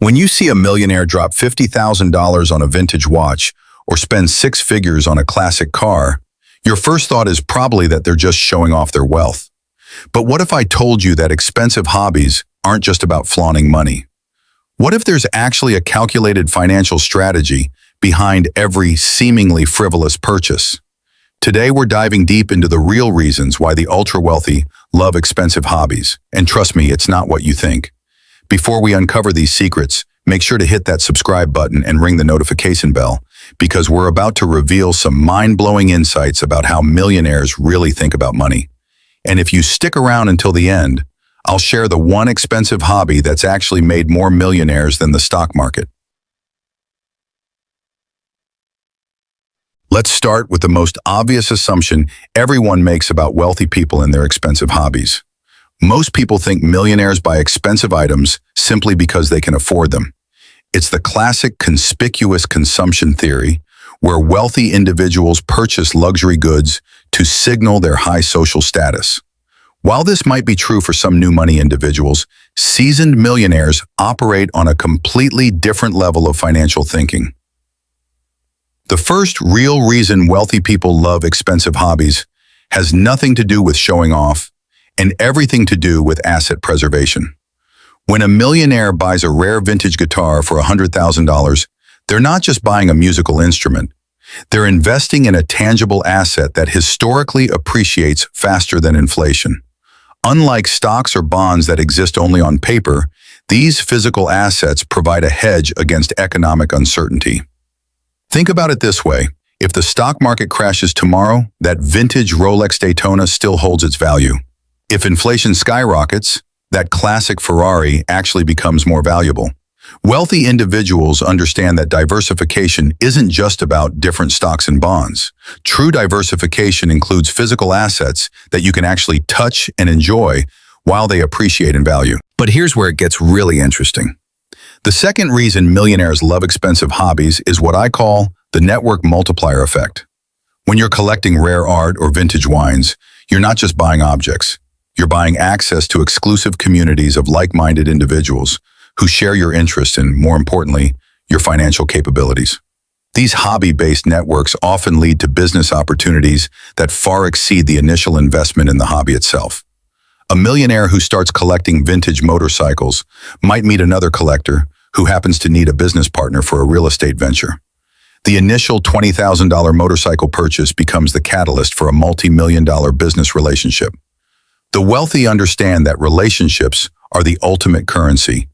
When you see a millionaire drop $50,000 on a vintage watch or spend six figures on a classic car, your first thought is probably that they're just showing off their wealth. But what if I told you that expensive hobbies aren't just about flaunting money? What if there's actually a calculated financial strategy behind every seemingly frivolous purchase? Today, we're diving deep into the real reasons why the ultra-wealthy love expensive hobbies. And trust me, it's not what you think. Before we uncover these secrets, make sure to hit that subscribe button and ring the notification bell, because we're about to reveal some mind-blowing insights about how millionaires really think about money. And if you stick around until the end, I'll share the one expensive hobby that's actually made more millionaires than the stock market. Let's start with the most obvious assumption everyone makes about wealthy people and their expensive hobbies. Most people think millionaires buy expensive items simply because they can afford them. It's the classic conspicuous consumption theory, where wealthy individuals purchase luxury goods to signal their high social status. While this might be true for some new money individuals, seasoned millionaires operate on a completely different level of financial thinking. The first real reason wealthy people love expensive hobbies has nothing to do with showing off and everything to do with asset preservation. When a millionaire buys a rare vintage guitar for $100,000, they're not just buying a musical instrument. They're investing in a tangible asset that historically appreciates faster than inflation. Unlike stocks or bonds that exist only on paper, these physical assets provide a hedge against economic uncertainty. Think about it this way. If the stock market crashes tomorrow, that vintage Rolex Daytona still holds its value. If inflation skyrockets, that classic Ferrari actually becomes more valuable. Wealthy individuals understand that diversification isn't just about different stocks and bonds. True diversification includes physical assets that you can actually touch and enjoy while they appreciate in value. But here's where it gets really interesting. The second reason millionaires love expensive hobbies is what I call the network multiplier effect. When you're collecting rare art or vintage wines, you're not just buying objects. You're buying access to exclusive communities of like-minded individuals who share your interests and, more importantly, your financial capabilities. These hobby-based networks often lead to business opportunities that far exceed the initial investment in the hobby itself. A millionaire who starts collecting vintage motorcycles might meet another collector who happens to need a business partner for a real estate venture. The initial $20,000 motorcycle purchase becomes the catalyst for a multi-million-dollar business relationship. The wealthy understand that relationships are the ultimate currency,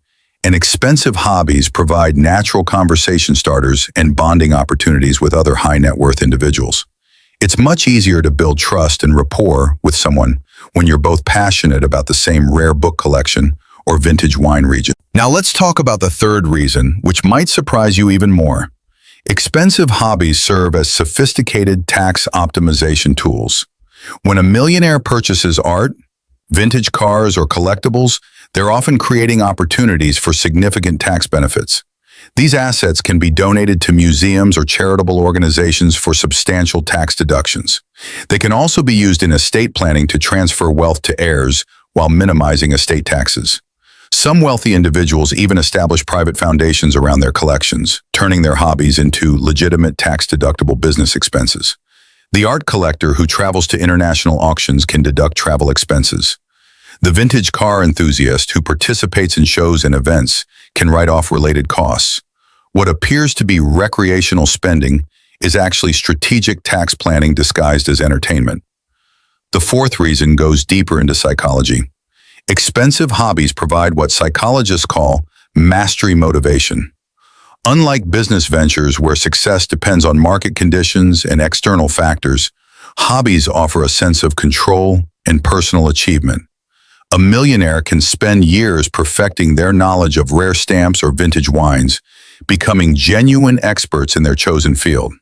and expensive hobbies provide natural conversation starters and bonding opportunities with other high-net-worth individuals. It's much easier to build trust and rapport with someone when you're both passionate about the same rare book collection or vintage wine region. Now let's talk about the third reason, which might surprise you even more. Expensive hobbies serve as sophisticated tax optimization tools. When a millionaire purchases art, vintage cars, or collectibles, they're often creating opportunities for significant tax benefits. These assets can be donated to museums or charitable organizations for substantial tax deductions. They can also be used in estate planning to transfer wealth to heirs while minimizing estate taxes. Some wealthy individuals even establish private foundations around their collections, turning their hobbies into legitimate tax-deductible business expenses. The art collector who travels to international auctions can deduct travel expenses. The vintage car enthusiast who participates in shows and events can write off related costs. What appears to be recreational spending is actually strategic tax planning disguised as entertainment. The fourth reason goes deeper into psychology. Expensive hobbies provide what psychologists call mastery motivation. Unlike business ventures where success depends on market conditions and external factors, hobbies offer a sense of control and personal achievement. A millionaire can spend years perfecting their knowledge of rare stamps or vintage wines, becoming genuine experts in their chosen field.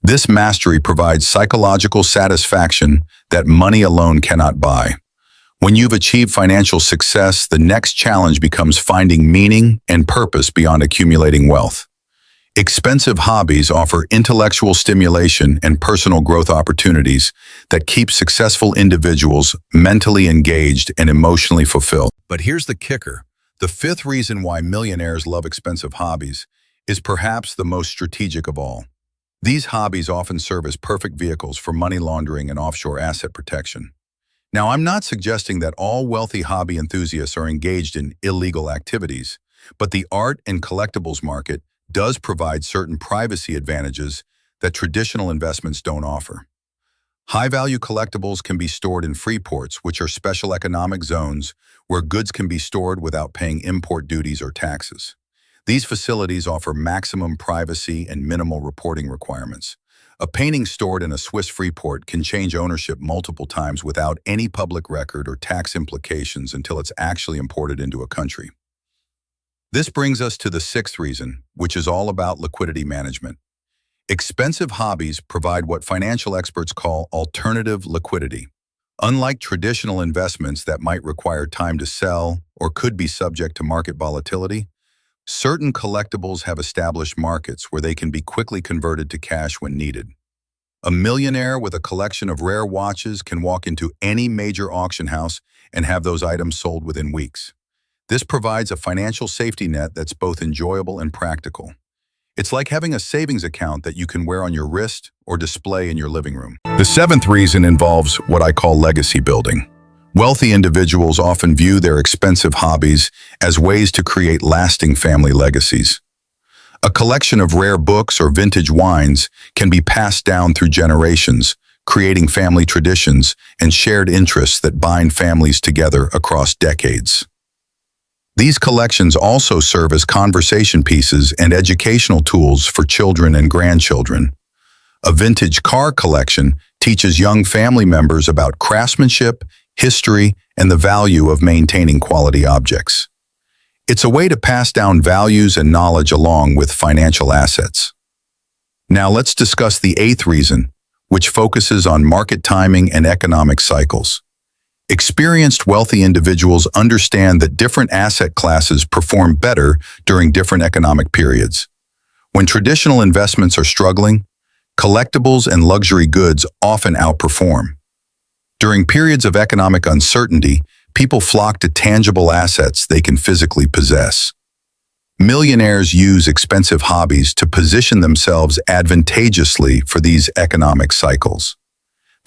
This mastery provides psychological satisfaction that money alone cannot buy. When you've achieved financial success, the next challenge becomes finding meaning and purpose beyond accumulating wealth. Expensive hobbies offer intellectual stimulation and personal growth opportunities that keep successful individuals mentally engaged and emotionally fulfilled. But here's the kicker. The fifth reason why millionaires love expensive hobbies is perhaps the most strategic of all. These hobbies often serve as perfect vehicles for money laundering and offshore asset protection. Now, I'm not suggesting that all wealthy hobby enthusiasts are engaged in illegal activities, but the art and collectibles market does provide certain privacy advantages that traditional investments don't offer. High-value collectibles can be stored in free ports, which are special economic zones where goods can be stored without paying import duties or taxes. These facilities offer maximum privacy and minimal reporting requirements. A painting stored in a Swiss free port can change ownership multiple times without any public record or tax implications until it's actually imported into a country. This brings us to the sixth reason, which is all about liquidity management. Expensive hobbies provide what financial experts call alternative liquidity. Unlike traditional investments that might require time to sell or could be subject to market volatility, certain collectibles have established markets where they can be quickly converted to cash when needed. A millionaire with a collection of rare watches can walk into any major auction house and have those items sold within weeks. This provides a financial safety net that's both enjoyable and practical. It's like having a savings account that you can wear on your wrist or display in your living room. The seventh reason involves what I call legacy building. Wealthy individuals often view their expensive hobbies as ways to create lasting family legacies. A collection of rare books or vintage wines can be passed down through generations, creating family traditions and shared interests that bind families together across decades. These collections also serve as conversation pieces and educational tools for children and grandchildren. A vintage car collection teaches young family members about craftsmanship, history, and the value of maintaining quality objects. It's a way to pass down values and knowledge along with financial assets. Now let's discuss the eighth reason, which focuses on market timing and economic cycles. Experienced wealthy individuals understand that different asset classes perform better during different economic periods. When traditional investments are struggling, collectibles and luxury goods often outperform. During periods of economic uncertainty, people flock to tangible assets they can physically possess. Millionaires use expensive hobbies to position themselves advantageously for these economic cycles.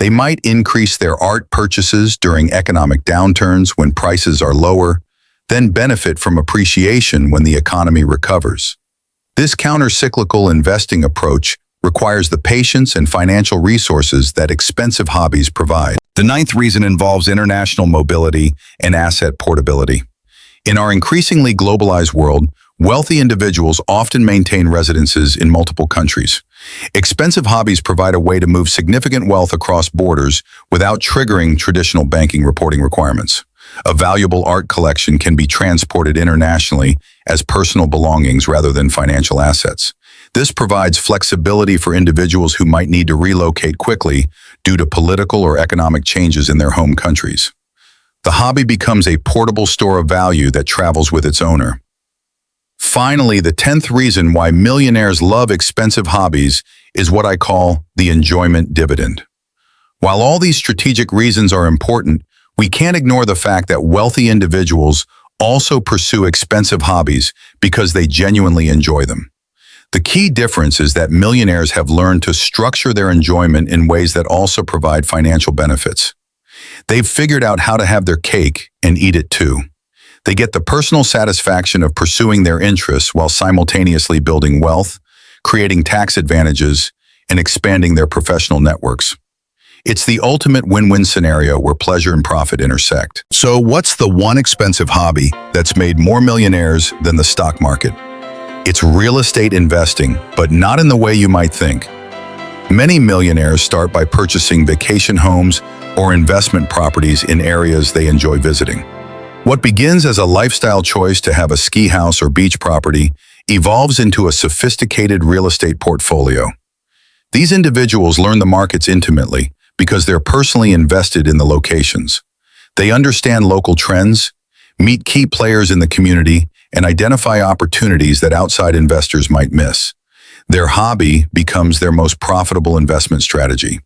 They might increase their art purchases during economic downturns when prices are lower, then benefit from appreciation when the economy recovers. This counter-cyclical investing approach requires the patience and financial resources that expensive hobbies provide. The ninth reason involves international mobility and asset portability. In our increasingly globalized world, wealthy individuals often maintain residences in multiple countries. Expensive hobbies provide a way to move significant wealth across borders without triggering traditional banking reporting requirements. A valuable art collection can be transported internationally as personal belongings rather than financial assets. This provides flexibility for individuals who might need to relocate quickly due to political or economic changes in their home countries. The hobby becomes a portable store of value that travels with its owner. Finally, the 10th reason why millionaires love expensive hobbies is what I call the enjoyment dividend. While all these strategic reasons are important, we can't ignore the fact that wealthy individuals also pursue expensive hobbies because they genuinely enjoy them. The key difference is that millionaires have learned to structure their enjoyment in ways that also provide financial benefits. They've figured out how to have their cake and eat it too. They get the personal satisfaction of pursuing their interests while simultaneously building wealth, creating tax advantages, and expanding their professional networks. It's the ultimate win-win scenario where pleasure and profit intersect. So what's the one expensive hobby that's made more millionaires than the stock market? It's real estate investing, but not in the way you might think. Many millionaires start by purchasing vacation homes or investment properties in areas they enjoy visiting. What begins as a lifestyle choice to have a ski house or beach property evolves into a sophisticated real estate portfolio. These individuals learn the markets intimately because they're personally invested in the locations. They understand local trends, meet key players in the community, and identify opportunities that outside investors might miss. Their hobby becomes their most profitable investment strategy.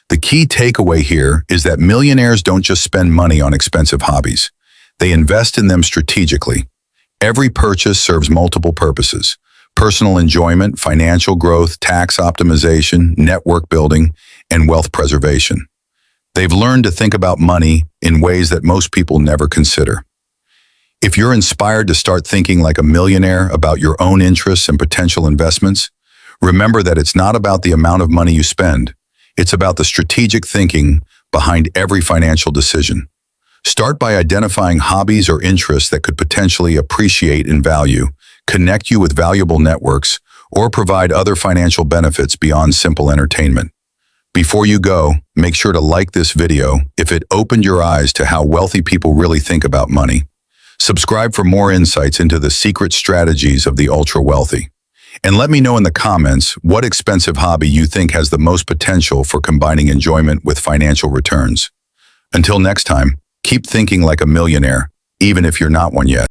The key takeaway here is that millionaires don't just spend money on expensive hobbies. They invest in them strategically. Every purchase serves multiple purposes: personal enjoyment, financial growth, tax optimization, network building, and wealth preservation. They've learned to think about money in ways that most people never consider. If you're inspired to start thinking like a millionaire about your own interests and potential investments, remember that it's not about the amount of money you spend. It's about the strategic thinking behind every financial decision. Start by identifying hobbies or interests that could potentially appreciate in value, connect you with valuable networks, or provide other financial benefits beyond simple entertainment. Before you go, make sure to like this video if it opened your eyes to how wealthy people really think about money. Subscribe for more insights into the secret strategies of the ultra-wealthy. And let me know in the comments what expensive hobby you think has the most potential for combining enjoyment with financial returns. Until next time, keep thinking like a millionaire, even if you're not one yet.